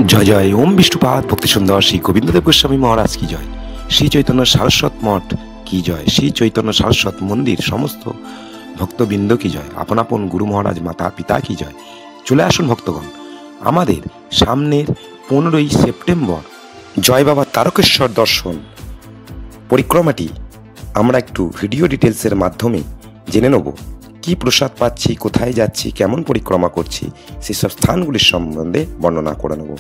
জয় জয় ওম বিষ্ণুপাদ ভক্তি সুন্দর শ্রী গোবিন্দদেব গোস্বামী মহারাজ কি জয়। শ্রী চৈতন্য সারস্বত মঠ কি জয়। শ্রী চৈতন্য সারস্বত মন্দির সমস্ত ভক্তবৃন্দ কি জয়। আপন আপন গুরু মহারাজ মাতা পিতা কি জয়। চলে আসুন ভক্তগণ, আমাদের সামনের 15ই সেপ্টেম্বর জয় বাবা তারকেশ্বর দর্শন পরিক্রমাটি আমরা একটু ভিডিও ডিটেলসের মাধ্যমে জেনে নেব। কি প্রসাদ পাচ্ছি, কোথায় যাচ্ছি, কেমন পরিক্রমা করছি, সেসব স্থানগুলির সম্বন্ধে বর্ণনা করে নেব।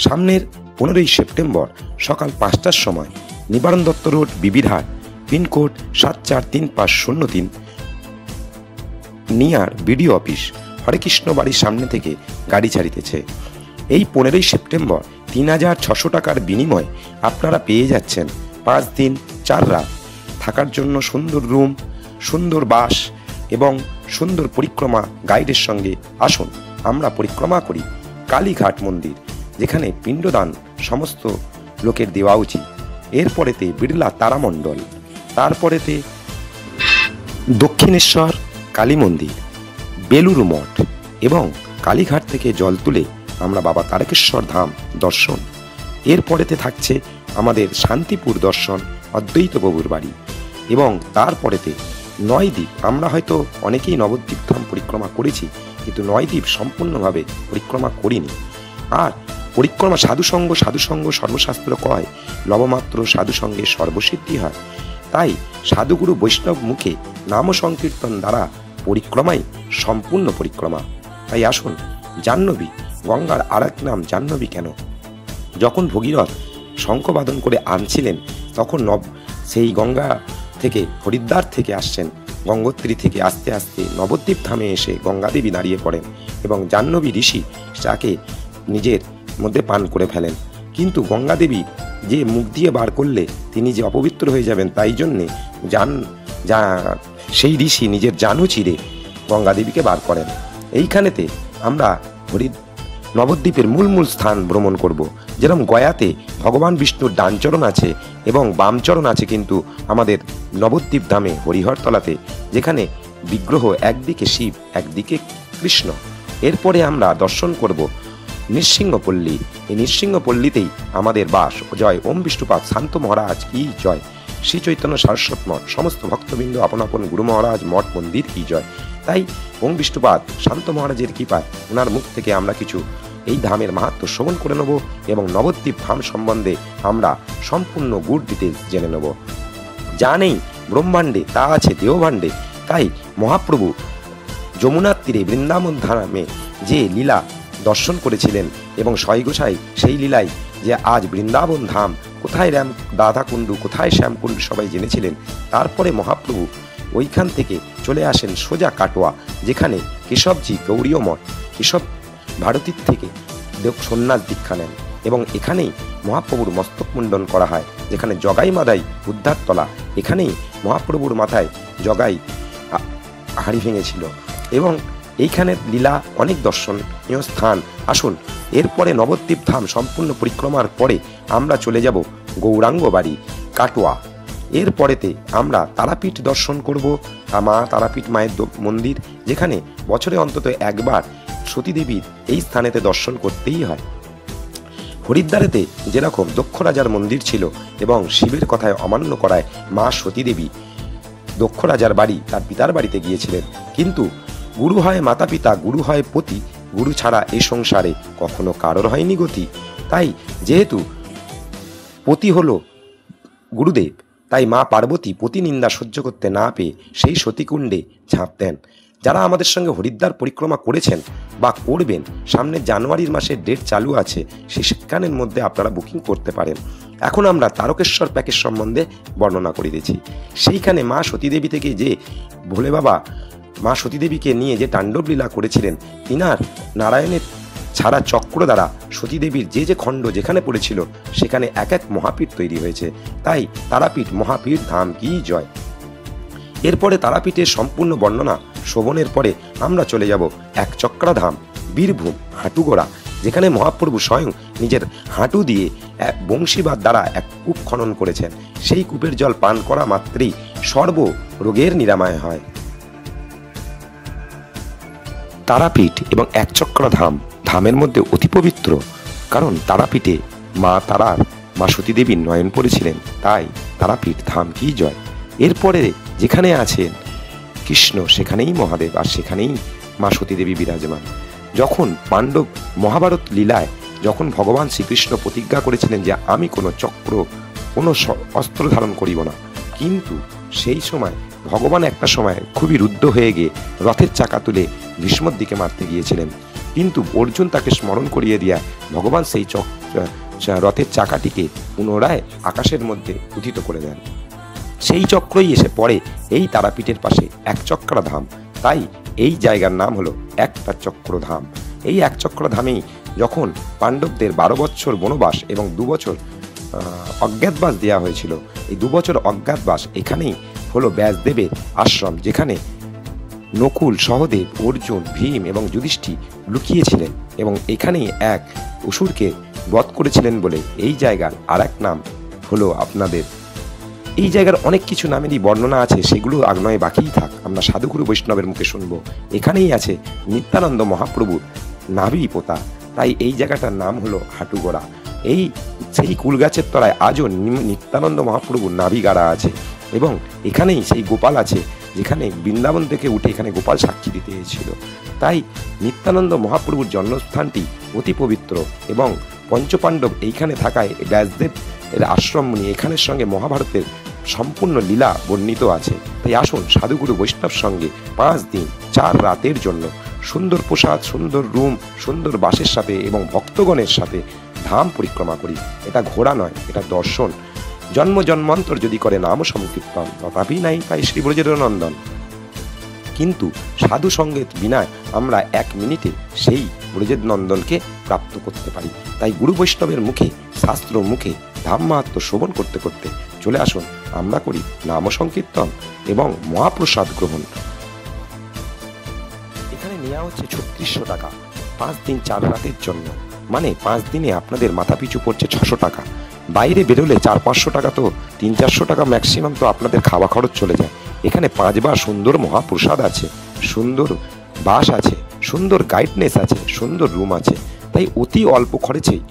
সামনের 15ই সেপ্টেম্বর সকাল 5টার সময় Nibaran Dutta road, Bibirhat, pin code 743503, near BDO office, Harekrishna বাড়ির সামনে থেকে গাড়ি ছাড়িতেছে। এই 15ই সেপ্টেম্বর 3600 টাকার বিনিময়ে আপনারা পেয়ে যাচ্ছেন 5 দিন 4 রাত থাকার জন্য সুন্দর রুম, সুন্দর বাস এবং সুন্দর পরিক্রমা গাইডের সঙ্গে। আসুন আমরা পরিক্রমা করি কালীঘাট মন্দির, যেখানে পিণ্ডদান সমস্ত লোকের দেওয়া উচিত। এরপরেতে বিড়লা তারামণ্ডল, তারপরেতে দক্ষিণেশ্বর কালী মন্দির, বেলুড় মঠ এবং কালীঘাট থেকে জল তুলে আমরা বাবা তারকেশ্বর ধাম দর্শন। এরপরেতে থাকছে আমাদের শান্তিপুর দর্শন, অদ্বৈত বাবুর বাড়ি এবং তারপরেতে নয়দ্বীপ। আমরা হয়তো অনেকেই নবদ্বীপ ধাম পরিক্রমা করেছি, কিন্তু নয়দ্বীপ সম্পূর্ণভাবে পরিক্রমা করিনি। আর পরিক্রমা সাধুসঙ্গ, সাধুসঙ্গ সর্বশাস্ত্র কয়, লবমাত্র সাধুসঙ্গে সর্বসিদ্ধি হয়। তাই সাধুগুরু বৈষ্ণব মুখে নাম সংকীর্তন দ্বারা পরিক্রমাই সম্পূর্ণ পরিক্রমা। তাই আসুন, জাহ্নবী, গঙ্গার আর এক নাম জাহ্নবী কেন? যখন ভগীরথ শঙ্খবাদন করে আনছিলেন, তখন সেই গঙ্গা থেকে, হরিদ্বার থেকে আসছেন, গঙ্গোত্রী থেকে আস্তে আস্তে নবদ্বীপ ধামে এসে গঙ্গাদেবী দাঁড়িয়ে পড়েন এবং জাহ্নবী ঋষি তাকে নিজের মধ্যে পান করে ফেলেন। কিন্তু গঙ্গাদেবী যে মুখ দিয়ে বার করলে তিনি যে অপবিত্র হয়ে যাবেন, তাই জন্যে সেই ঋষি নিজের জানু চিরে গঙ্গাদেবীকে বার করেন। এইখানেতে আমরা নবদ্বীপের মূল স্থান ভ্রমণ করব। যেরকম গয়াতে ভগবান বিষ্ণুর ডানচরণ আছে এবং বামচরণ আছে, কিন্তু আমাদের নবদ্বীপ ধামে হরিহরতলাতে, যেখানে বিগ্রহ একদিকে শিব একদিকে কৃষ্ণ। এরপরে আমরা দর্শন করব নৃসিংহপল্লী। এই নৃসিংহপল্লীতেই আমাদের বাস। জয় ওম বিষ্ণুপাদ শান্ত মহারাজ কি জয়। শ্রী চৈতন্য সারস্বত মঠ সমস্ত ভক্তবৃন্দ, আপন আপন গুরু মহারাজ মঠ মন্দির কি জয়। তাই ওম বিষ্ণুপাদ শান্ত মহারাজের কৃপায় ওনার মুখ থেকে আমরা কিছু এই ধামের মাহাত্ম্য শ্রবণ করে নেব এবং নবদ্বীপ ধাম সম্বন্ধে আমরা সম্পূর্ণ গুড ডিটেলস জেনে নেব। যা নেই ব্রহ্মাণ্ডে তা আছে দেহভাণ্ডে। তাই মহাপ্রভু যমুনার তীরে বৃন্দাবন ধামে যে লীলা দর্শন করেছিলেন এবং সয় গোসাই সেই লীলায় যে আজ বৃন্দাবন ধাম, কোথায় রাধাকুণ্ডু, কোথায় শ্যামকুণ্ডু সবাই জেনেছিলেন। তারপরে মহাপ্রভু ওইখান থেকে চলে আসেন সোজা কাটোয়া, যেখানে কেশবজি গৌরীয় মঠ, কেশব ভারতীর থেকে সন্ন্যাস দীক্ষা নেন এবং এখানেই মহাপ্রভুর মস্তক মুন্ডন করা হয়, যেখানে জগাই মাদাই উদ্ধারতলা, এখানেই মহাপ্রভুর মাথায় জগাই হাড়ি ভেঙেছিল এবং এইখানের লীলা অনেক দর্শনীয় স্থান। আসুন, এরপরে নবদ্বীপ ধাম সম্পূর্ণ পরিক্রমার পরে আমরা চলে যাব গৌরাঙ্গ বাড়ি কাটোয়া। এরপরেতে আমরা তারাপীঠ দর্শন করব, মা তারাপীঠ মায়ের মন্দির, যেখানে বছরে অন্তত একবার সতীদেবীর এই স্থানেতে দর্শন করতেই হয়। হরিদ্বারেতে যেরকম দক্ষ রাজার মন্দির ছিল এবং শিবের কথায় অমান্য করায় মা সতীদেবী দক্ষ রাজার বাড়ি, তার পিতার বাড়িতে গিয়েছিলেন। কিন্তু গুরু হয় মাতা পিতা, গুরু হয় পতি, গুরু ছাড়া এই সংসারে কখনো কারোর হয়নি গতি। তাই যেহেতু পতি হলো গুরুদেব, তাই মা পার্বতী পতি নিন্দা সহ্য করতে না পেয়ে সেই সতীকুণ্ডে ঝাঁপ দেন। যারা আমাদের সঙ্গে হরিদ্বার পরিক্রমা করেছেন বা করবেন, সামনে জানুয়ারির মাসের ডেট চালু আছে, সেখানের মধ্যে আপনারা বুকিং করতে পারেন। এখন আমরা তারকেশ্বর প্যাকেজ সম্বন্ধে বর্ণনা করে দিয়েছি। সেইখানে মা সতীদেবী থেকে যে ভোলে বাবা মা সতীদেবীকে নিয়ে যে তাণ্ডব লীলা করেছিলেন, তিনার নারায়ণের ছাড়া চক্র দ্বারা সতীদেবীর যে খণ্ড যেখানে পড়েছিল, সেখানে এক এক মহাপীঠ তৈরি হয়েছে। তাই তারাপীঠ মহাপীঠ ধাম কি জয়। এরপরে তারাপীঠের সম্পূর্ণ বর্ণনা শ্রবণের পরে আমরা চলে যাব এক চক্রা ধাম, বীরভূম হাঁটুগোড়া, যেখানে মহাপ্রভু স্বয়ং নিজের হাঁটু দিয়ে বংশীবাদ দ্বারা এক কূপ খনন করেছেন। সেই কূপের জল পান করা মাত্রেই সর্ব রোগের নিরাময় হয়। তারাপীঠ এবং একচক্রা ধাম, ধামের মধ্যে অতি পবিত্র কারণ তারাপীঠে মা তারার মা সতী দেবীর নয়ন পড়েছিলেন, তাই তারাপীঠ ধাম কি জয়। এরপরে যেখানে আছেন কৃষ্ণ সেখানেই মহাদেব, আর সেখানেই মা সতী দেবী বিরাজমান। যখন পাণ্ডব মহাভারত লীলায় যখন ভগবান শ্রীকৃষ্ণ প্রতিজ্ঞা করেছিলেন যে আমি কোনো চক্র কোনো অস্ত্র ধারণ করিব না, কিন্তু সেই সময় ভগবান একটা সময় খুবই রুদ্ধ হয়ে গিয়ে রথের চাকা তুলে ভীষ্মর দিকে মারতে গিয়েছিলেন, কিন্তু অর্জুন তাকে স্মরণ করিয়ে দিয়া ভগবান সেই রথের চাকাটিকে পুনরায় আকাশের মধ্যে উত্থিত করে দেন। সেই চক্রই এসে পড়ে এই তারাপীঠের পাশে একচক্রা ধাম, তাই এই জায়গার নাম হলো একটা চক্রধাম। এই একচক্রধামেই যখন পাণ্ডবদের 12 বছর বনবাস এবং 2 বছর অজ্ঞাতবাস দেওয়া হয়েছিল, এই 2 বছর অজ্ঞাতবাস এখানেই হলো ব্যাসদেবের আশ্রম, যেখানে নকুল, সহদেব, অর্জুন, ভীম এবং যুধিষ্ঠির লুকিয়েছিলেন এবং এখানেই এক অসুরকে বধ করেছিলেন বলে এই জায়গার আর এক নাম হলো আপনাদের। এই জায়গার অনেক কিছু নামেরই বর্ণনা আছে, সেগুলো আগ্নয়ে বাকিই থাক, আমরা সাধুগুরু বৈষ্ণবের মুখে শুনবো। এখানেই আছে নিত্যানন্দ মহাপ্রভুর নাভি পোতা, তাই এই জায়গাটার নাম হলো হাটুগোড়া। এই সেই কুলগাছের তলায় আজও নিত্যানন্দ মহাপ্রভুর নাভি গাড়া আছে এবং এখানেই সেই গোপাল আছে, যেখানে বৃন্দাবন থেকে উঠে এখানে গোপাল সাক্ষী দিতে এসেছিল। তাই নিত্যানন্দ মহাপ্রভুর জন্মস্থানটি অতি পবিত্র এবং পঞ্চপাণ্ডব এইখানে থাকায় ব্যাসদেব এর আশ্রম নিয়ে এখানের সঙ্গে মহাভারতের সম্পূর্ণ লীলা বর্ণিত আছে। তাই আসুন সাধুগুরু বৈষ্ণব সঙ্গে 5 দিন 4 রাতের জন্য সুন্দর প্রসাদ, সুন্দর রুম, সুন্দর বাসের সাথে এবং ভক্তগণের সাথে ধাম পরিক্রমা করি। এটা ঘোরা নয়, এটা দর্শন। জন্ম জন্মান্তর যদি করে নাম সংকীর্তন, তথাপি নাই পাই শ্রী ব্রজের নন্দন। কিন্তু সাধু সঙ্গের বিনা আমরা 1 মিনিটে সেই ব্রজের নন্দনকে প্রাপ্ত করতে পারি। তাই গুরু বৈষ্ণবের মুখে, শাস্ত্র মুখে ধাম মাহাত্ম্য শ্রবণ করতে করতে চলে আসুন আমরা করি নাম সংকীর্তন এবং মহাপ্রসাদ গ্রহণ। এখানে নেওয়া হচ্ছে 3600 টাকা 5 দিন 4 রাতের জন্য, মানে 5 দিনে আপনাদের মাথা পিছু পড়ছে 600 টাকা। বাইরে বেরোলে 400-500 টাকা, তো 300-400 টাকা ম্যাক্সিমাম তো আপনাদের খাওয়া খরচ চলে যায়। এখানে 5 বার সুন্দর মহাপ্রসাদ আছে, সুন্দর বাস আছে, সুন্দর গাইডনেস আছে, সুন্দর রুম আছে। তাই অতি অল্প খরচেই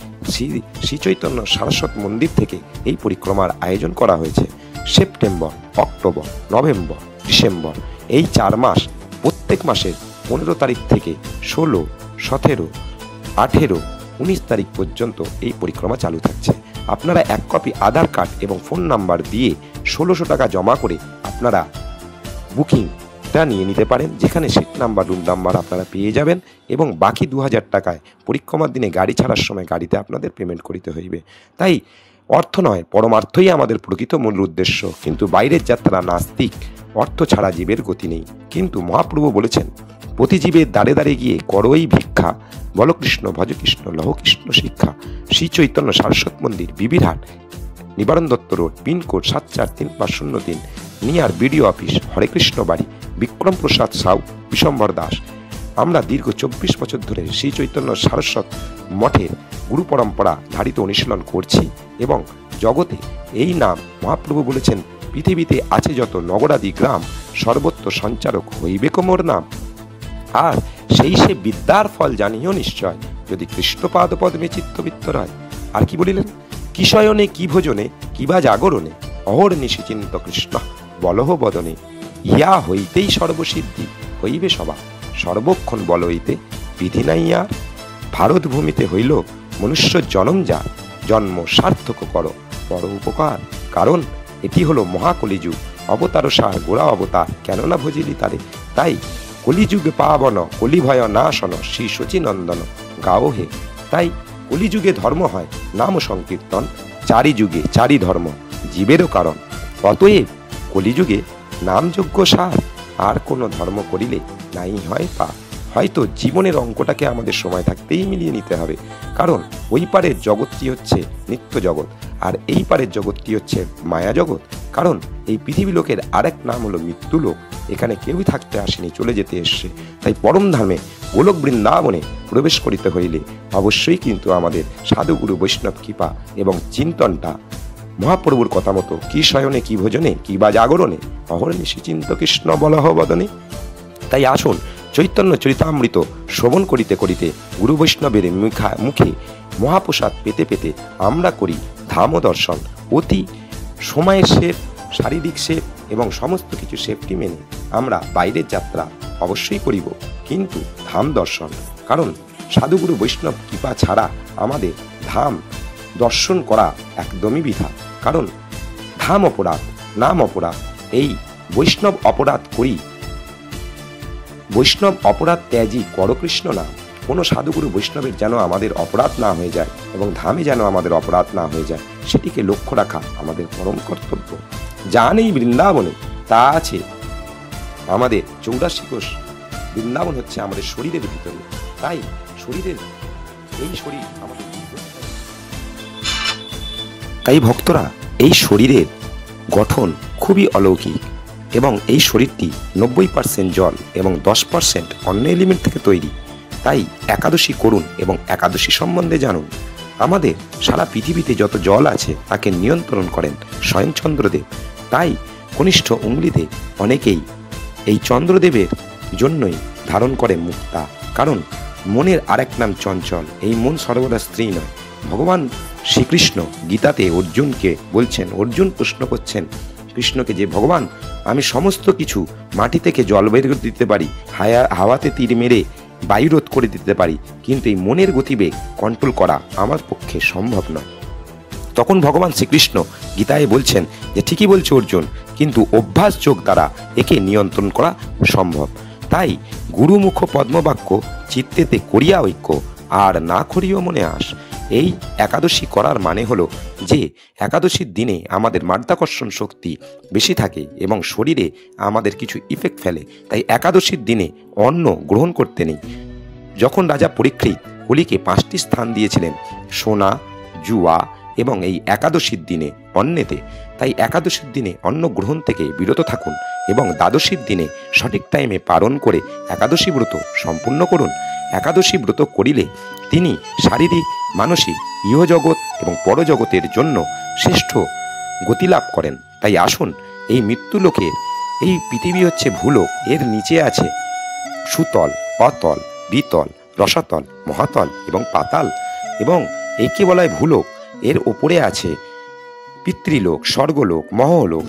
শ্রী চৈতন্য সারস্বত মন্দির থেকে এই পরিক্রমার আয়োজন করা হয়েছে। সেপ্টেম্বর, অক্টোবর, নভেম্বর, ডিসেম্বর এই 4 মাস, প্রত্যেক মাসের 15 তারিখ থেকে 16, 17, 18, 19 তারিখ পর্যন্ত এই পরিক্রমা চালু থাকছে। আপনারা 1 কপি আধার কার্ড এবং ফোন নাম্বার দিয়ে 1600 টাকা জমা করে আপনারা বুকিংটা নিয়ে নিতে পারেন, যেখানে সিট নাম্বার, রুম নাম্বার আপনারা পেয়ে যাবেন এবং বাকি 2000 টাকায় পরিক্রমার দিনে গাড়ি ছাড়ার সময় গাড়িতে আপনাদের পেমেন্ট করিতে হইবে। তাই অর্থ নয়, পরমার্থই আমাদের প্রকৃত মূল উদ্দেশ্য। কিন্তু বাইরের যাত্রা নাস্তিক, অর্থ ছাড়া জীবের গতি নেই। কিন্তু মহাপ্রভু বলেছেন, প্রতি জীবের দ্বারে দ্বারে গিয়ে করোই ভিক্ষা, বল কৃষ্ণ ভজ কৃষ্ণ লহ কৃষ্ণ শিক্ষা। Shri Chaitanya Saraswat Mandir, Bibirhat, Nibaran Dutta road, pin code 743503, near BDO office, Hare Krishna Bari, Bikram প্রসাদ সাউ, বিশম্বর দাস। আমরা দীর্ঘ 24 বছর ধরে শ্রী চৈতন্য সারস্বত মঠের গুরু পরম্পরা ধারিত অনুশীলন করছি এবং জগতে এই নাম মহাপ্রভু বলেছেন, পৃথিবীতে আছে যত নগরাদি গ্রাম, সর্বত্র সঞ্চারক হইবে কোমর নাম। আর সেই সে বিদ্যার ফল জানিও নিশ্চয়, যদি কৃষ্ণপাদ পদ্মে চিত্তবৃত্ত রয়। আর কি বলিলেন, কি শয়নে কি ভোজনে কিবা জাগরণে, অহর নিশি চিন্ত কৃষ্ণ বলহ বদনে। ইয়া হইতেই সর্বসিদ্ধি হইবে সবা, সর্বক্ষণ বল হইতে বিধি নাই আর। ভারত ভূমিতে হইল মনুষ্য জনম যা, জন্ম সার্থক করো পর উপকার। কারণ এটি হলো মহাকলিযুগ, অবতার সার গোড়া অবতার, কেননা ভজিলি তারে। তাই কলিযুগে পাবন কলিভয় না শন, শ্রী শচীনন্দন গাও হে। তাই কলিযুগে ধর্ম হয় নাম সংকীর্তন, 4 যুগে 4 ধর্ম জীবেরও কারণ। অতএব কলিযুগে নামযোগ্য সার, আর কোনো ধর্ম করিলে নাই হয় পা। হয়তো জীবনের অঙ্কটাকে আমাদের সময় থাকতেই মিলিয়ে নিতে হবে, কারণ ওই পারের জগৎটি হচ্ছে নিত্য জগৎ আর এই পারের জগৎটি হচ্ছে মায়া জগৎ। কারণ এই পৃথিবী লোকের আরেক নাম হলো মৃত্যু লোক, এখানে কেউই থাকতে আসেনি, চলে যেতে এসছে। তাই পরম ধামে গোলক বৃন্দাবনে প্রবেশ করিতে হইলে অবশ্যই কিন্তু আমাদের সাধুগুরু বৈষ্ণব কৃপা এবং চিন্তনটা মহাপ্রভুর কথা মতো, কি শয়নে কি ভোজনে কি বা জাগরণে, অহর্নিশি চিন্ত কৃষ্ণ বলহ বদনে। তাই আসুন চৈতন্য চরিতামৃত শ্রবণ করিতে করিতে গুরু বৈষ্ণবের মুখে মহাপ্রসাদ পেতে পেতে আমরা করি ধাম দর্শন। অতি সময়ের সেফ, শারীরিক সেফ এবং সমস্ত কিছু সেফটি মেনে আমরা বাইরের যাত্রা অবশ্যই করিব, কিন্তু ধাম দর্শন, কারণ সাধুগুরু বৈষ্ণব কৃপা ছাড়া আমাদের ধাম দর্শন করা একদমই বৃথা। কারণ ধাম অপরাধ, নাম অপরাধ, এই বৈষ্ণব অপরাধ করি, বৈষ্ণব অপরাধ ত্যাজি কর কৃষ্ণ নাম। কোনো সাধুগুরু বৈষ্ণবের যেন আমাদের অপরাধ না হয়ে যায় এবং ধামে যেন আমাদের অপরাধ না হয়ে যায়, সেটিকে লক্ষ্য রাখা আমাদের পরম কর্তব্য। যা নেই বৃন্দাবনে তা আছে আমাদের 84 কোষ। বৃন্দাবন হচ্ছে আমাদের শরীরের ভিতরে, তাই শরীরের এই শরীর আমাদের, তাই ভক্তরা এই শরীরের গঠন খুবই অলৌকিক এবং এই শরীরটি 90% জল এবং 10% অন্য এলিমেন্ট থেকে তৈরি। তাই একাদশী করুন এবং একাদশী সম্বন্ধে জানুন। আমাদের সারা পৃথিবীতে যত জল আছে তাকে নিয়ন্ত্রণ করেন স্বয়ং চন্দ্রদেব। তাই কনিষ্ঠ উঙ্গলিতে অনেকেই এই চন্দ্রদেবের জন্যই ধারণ করে মুক্তা, কারণ মনের আরেক নাম চঞ্চল। এই মন সর্বদা স্ত্রী নয়। ভগবান শ্রীকৃষ্ণ গীতাতে অর্জুনকে বলছেন, অর্জুন প্রশ্ন করছেন কৃষ্ণকে যে ভগবান, আমি সমস্ত কিছু মাটি থেকে জল বের করে দিতে পারি, হাওয়াতে তীর মেরে বায়ুরোধ করে দিতে পারি, কিন্তু এই মনের গতিবেগ কন্ট্রোল করা আমার পক্ষে সম্ভব নয়। তখন ভগবান শ্রীকৃষ্ণ গীতায় বলছেন যে ঠিকই বলছে অর্জুন, কিন্তু অভ্যাস যোগ দ্বারা একে নিয়ন্ত্রণ করা সম্ভব। তাই গুরুমুখ পদ্মবাক্য চিত্তেতে করিয়া ঐক্য, আর না করিও মনে আস। এই একাদশী করার মানে হলো যে একাদশীর দিনে আমাদের মাধ্যাকর্ষণ শক্তি বেশি থাকে এবং শরীরে আমাদের কিছু ইফেক্ট ফেলে। তাই একাদশীর দিনে অন্ন গ্রহণ করতে নেই। যখন রাজা পরীক্ষিত হোলিকে 5টি স্থান দিয়েছিলেন, সোনা, জুয়া এবং এই একাদশীর দিনে অন্নেতে, তাই একাদশীর দিনে অন্ন গ্রহণ থেকে বিরত থাকুন এবং দ্বাদশীর দিনে সঠিক টাইমে পালন করে একাদশী ব্রত সম্পূর্ণ করুন। একাদশী ব্রত করিলে তিনি শারীরিক, মানসিক, ইহজগৎ এবং পরজগতের জন্য শ্রেষ্ঠ গতি লাভ করেন। তাই আসুন, এই মৃত্যুলোকের, এই পৃথিবী হচ্ছে ভূলোক, এর নিচে আছে সুতল, অতল, বিতল, রসাতল, মহাতল এবং পাতাল, এবং একে বলা হয় ভূলোক। এর ওপরে আছে পিতৃলোক, স্বর্গলোক, মহলোক,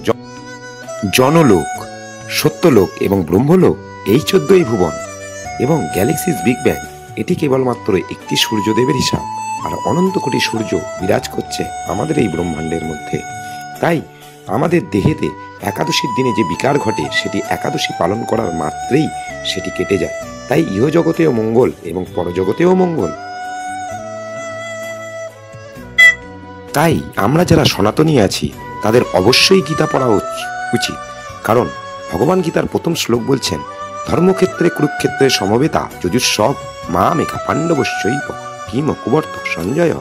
জনলোক, সত্যলোক এবং ব্রহ্মলোক। এই 14ই ভুবন এবং গ্যালাক্সিস বিগ ব্যাং, এটি কেবলমাত্র একটি সূর্যদেবের হিসাব, আর অনন্ত কোটি সূর্য বিরাজ করছে আমাদের এই ব্রহ্মাণ্ডের মধ্যে। তাই আমাদের দেহেতে একাদশীর দিনে যে বিকার ঘটে সেটি একাদশী পালন করার মাত্রেই সেটি কেটে যায়। তাই ইহজগতেও মঙ্গল এবং পরজগতেও মঙ্গল। তাই আমরা যারা সনাতনী আছি তাদের অবশ্যই গীতা পড়া উচিত, কারণ ভগবান গীতার প্রথম শ্লোক বলছেন, ধর্মক্ষেত্রে কুরুক্ষেত্রে সমবেতা যজুঃসব মামেকা পাণ্ডবশ্চৈব কিম কুবর্ত সঞ্জয়।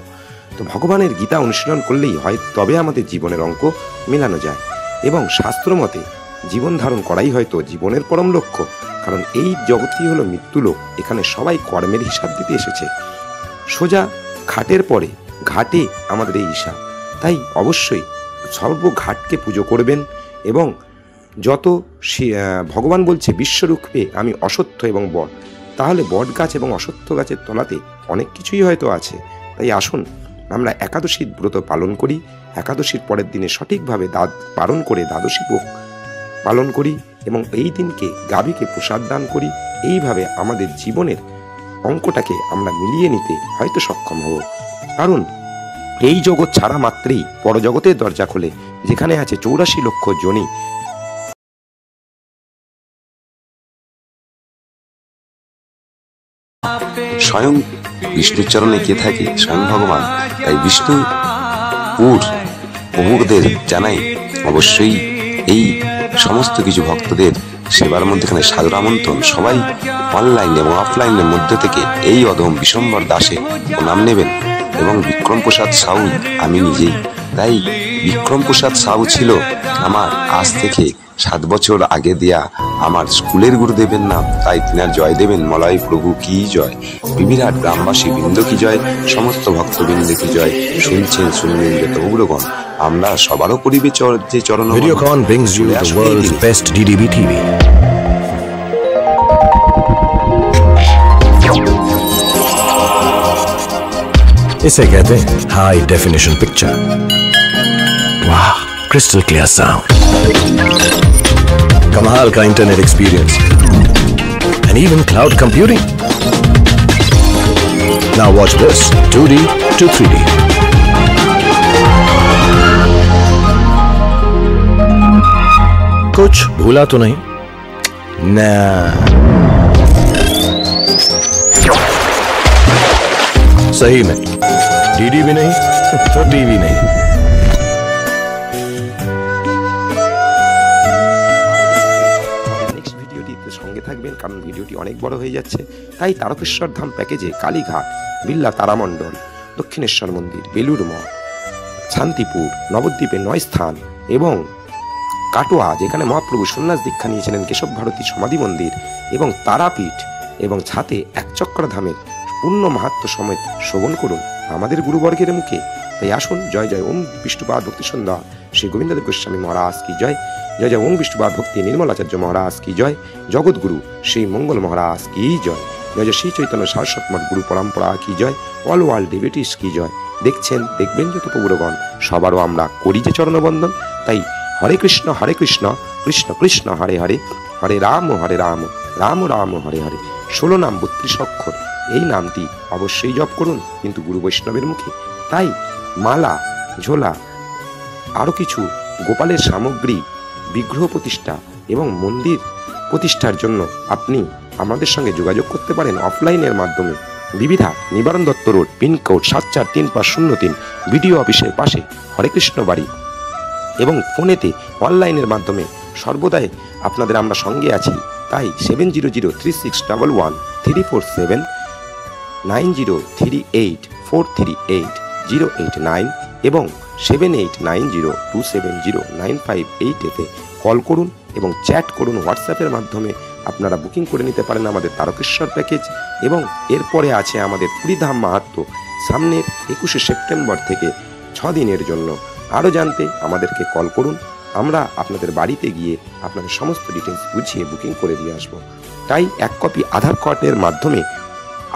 তো ভগবানের গীতা অনুশীলন করলেই হয় তবে আমাদের জীবনের অঙ্ক মেলানো যায়, এবং শাস্ত্র মতে জীবন ধারণ করাই হয়তো জীবনের পরম লক্ষ্য। কারণ এই জগৎটি হলো মৃত্যুলোক, এখানে সবাই কর্মের হিসাব দিতে এসেছে। সোজা খাটের পরে ঘাটে আমাদের এই হিসাব। তাই অবশ্যই সর্বঘাটকে পুজো করবেন, এবং যত ভগবান বলছে বিশ্বরূপে আমি অশ্বত্থ এবং বট, তাহলে বট গাছ এবং অশ্বত্থ গাছের তলাতে অনেক কিছুই হয়তো আছে। তাই আসুন আমরা একাদশীর ব্রত পালন করি, একাদশীর পরের দিনে সঠিকভাবে পালন করে দ্বাদশী ভোগ পালন করি এবং এই দিনকে গাভীকে প্রসাদ দান করি। এইভাবে আমাদের জীবনের অঙ্কটাকে আমরা মিলিয়ে নিতে হয়তো সক্ষম হব। কারণ এই জগৎ ছাড়া মাত্রেই পরজগতের দরজা খোলে, যেখানে আছে 84 লক্ষ যোনি। স্বয়ং বিষ্ণুর চরণে কে থাকে? স্বয়ং ভগবান। তাই বিষ্ণু প্রভুদের জানাই অবশ্যই এই সমস্ত কিছু ভক্তদের সেবার মধ্যেখানে সাদর আমন্ত্রণ। সবাই অনলাইন এবং অফলাইনের মধ্যে থেকে এই অধম বিশ্বম্বর দাসে নাম নেবেন, এবং বিক্রম প্রসাদ সাউ আমি নিজেই। তাই বিক্রম প্রসাদ সাউ ছিল আমার আজ থেকে 7 বছর আগে দেয়া আমার স্কুলের গুরুদেবের নাম। তাই তিনার জয় দেবেন মলয় প্রভু কি জয়, বিবিরাট গ্রামবাসী বৃন্দ কি জয়, সমস্ত ভক্তবৃন্দ কি জয়। শুনছেন শুনলেন যত উগ্রগণ, আমরা সবারও করিবে যে চরণ। Videocon brings you the world's best DDB TV. इसे कहते हैं हाई डेफिनेशन पिक्चर। वाह, क्रिस्टल क्लियर साउंड, कमाल का internet experience and even cloud computing. Now watch this 2D to 3D। कुछ भूला तो नहीं ना? सही में डीडी भी नहीं तो टीवी नहीं। নেক্সট ভিডিওটিতে সঙ্গে থাকবেন, কারণ ভিডিওটি অনেক বড় হয়ে যাচ্ছে। তাই তারকেশ্বর ধাম প্যাকেজে কালীঘাট, বিড়লা তারামণ্ডল, দক্ষিণেশ্বর মন্দির, বেলুড় মঠ, শান্তিপুর, নবদ্বীপে 9 স্থান এবং কাটোয়া যেখানে মহাপ্রভু সন্ন্যাস দীক্ষা নিয়েছিলেন, কেশব ভারতী সমাধি মন্দির এবং তারাপীঠ এবং ছাতে একচক্র ধামের পূর্ণ মাহাত্ম্য সমেত শ্রবণ করুন আমাদের গুরুবর্গের মুখে। তাই আসুন, জয় জয় ওম বিষ্ণুপাদ ভক্তি সন্ধ্যা শ্রী গোবিন্দদেব গোস্বামী মহারাজ কি জয়, জয় জয় ওম বিষ্ণুপাদ ভক্তি নির্মলাচার্য মহারাজ কি জয়, জগৎগুরু শ্রী মঙ্গল মহারাজ কি জয়, জয় জয় শ্রী চৈতন্য সারস্বত মঠ গুরু পরম্পরা কি জয়, অল ওয়ার্ল্ড ডিভিটিস কি জয়। দেখছেন, দেখবেন যত প্রভুরগণ, সবারও আমরা করি যে চরণবন্দন। তাই হরে কৃষ্ণ কৃষ্ণ কৃষ্ণ হরে হরে, হরে রাম রাম রাম হরে হরে। 16 নাম 32 অক্ষর, এই নামটি অবশ্যই জপ করুন, কিন্তু গুরু বৈষ্ণবের মুখে। তাই মালা, ঝোলা, আরও কিছু গোপালের সামগ্রী, বিগ্রহ প্রতিষ্ঠা এবং মন্দির প্রতিষ্ঠার জন্য আপনি আমাদের সঙ্গে যোগাযোগ করতে পারেন অফলাইনের মাধ্যমে। বিবিধা নিবারণ দত্ত রোড, পিনকোড 743503, বিডিও অফিসের পাশে, হরে কৃষ্ণ বাড়ি। এবং ফোনেতে অনলাইনের মাধ্যমে সর্বদাই আপনাদের আমরা সঙ্গে আছি। তাই 7003611347, 9038438089 এবং 7890270958-এ কল করুন এবং চ্যাট করুন। হোয়াটসঅ্যাপের মাধ্যমে আপনারা বুকিং করে নিতে পারেন আমাদের তারকেশ্বর প্যাকেজ। এবং এরপরে আছে আমাদের পুরীধাম মাহাত্ম্য, সামনের 21শে সেপ্টেম্বর থেকে 6 দিনের জন্য। আরও জানতে আমাদেরকে কল করুন, আমরা আপনাদের বাড়িতে গিয়ে আপনাদের সমস্ত ডিটেলস বুঝিয়ে বুকিং করে দিয়ে আসবো। তাই 1 কপি আধার কার্ডের মাধ্যমে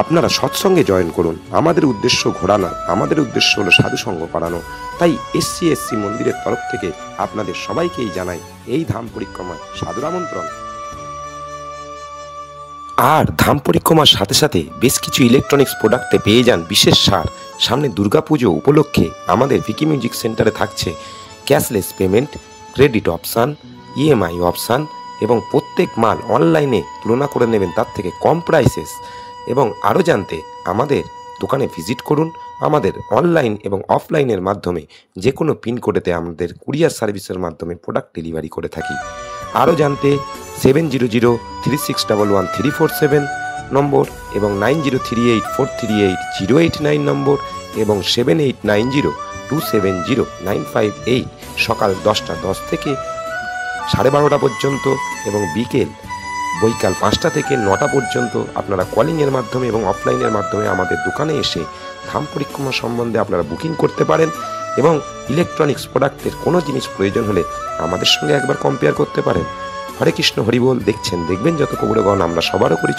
আপনারা সৎসঙ্গে জয়েন করুন। আমাদের উদ্দেশ্য ঘোরা নয়, আমাদের উদ্দেশ্য হলো সাধুসঙ্গ করানো। তাই SC মন্দিরের তরফ থেকে আপনাদের সবাইকেই জানাই এই ধাম পরিক্রমায় সাদর আমন্ত্রণ। আর ধাম পরিক্রমার সাথে সাথে বেশ কিছু ইলেকট্রনিক্স প্রোডাক্টে পেয়ে যান বিশেষ ছাড়। সামনে দুর্গাপুজো উপলক্ষে আমাদের ভিকি মিউজিক সেন্টারে থাকছে cashless payment, credit option, EMI option এবং প্রত্যেক মাল অনলাইনে তুলনা করে নেবেন তার থেকে কম প্রাইসেস। এবং আরও জানতে আমাদের দোকানে ভিজিট করুন। আমাদের অনলাইন এবং অফলাইনের মাধ্যমে যে কোনো পিনকোডেতে আমাদের কুরিয়ার সার্ভিসের মাধ্যমে প্রোডাক্ট ডেলিভারি করে থাকি। আরও জানতে 7003611347 নম্বর এবং 9038438089 নম্বর এবং 7890270958 সকাল 10টা 10 থেকে 12:30 পর্যন্ত এবং বৈকাল 5টা থেকে 9টা পর্যন্ত আপনারা কলিংয়ের মাধ্যমে এবং অফলাইনের মাধ্যমে আমাদের দোকানে এসে ধাম পরিক্রমা সম্বন্ধে আপনারা বুকিং করতে পারেন। এবং ইলেকট্রনিক্স প্রোডাক্টের কোনো জিনিস প্রয়োজন হলে আমাদের সঙ্গে একবার কম্পেয়ার করতে পারেন। হরে কৃষ্ণ হরিবোল। দেখছেন, দেখবেন যত কবুরগণ, আমরা সবারও করি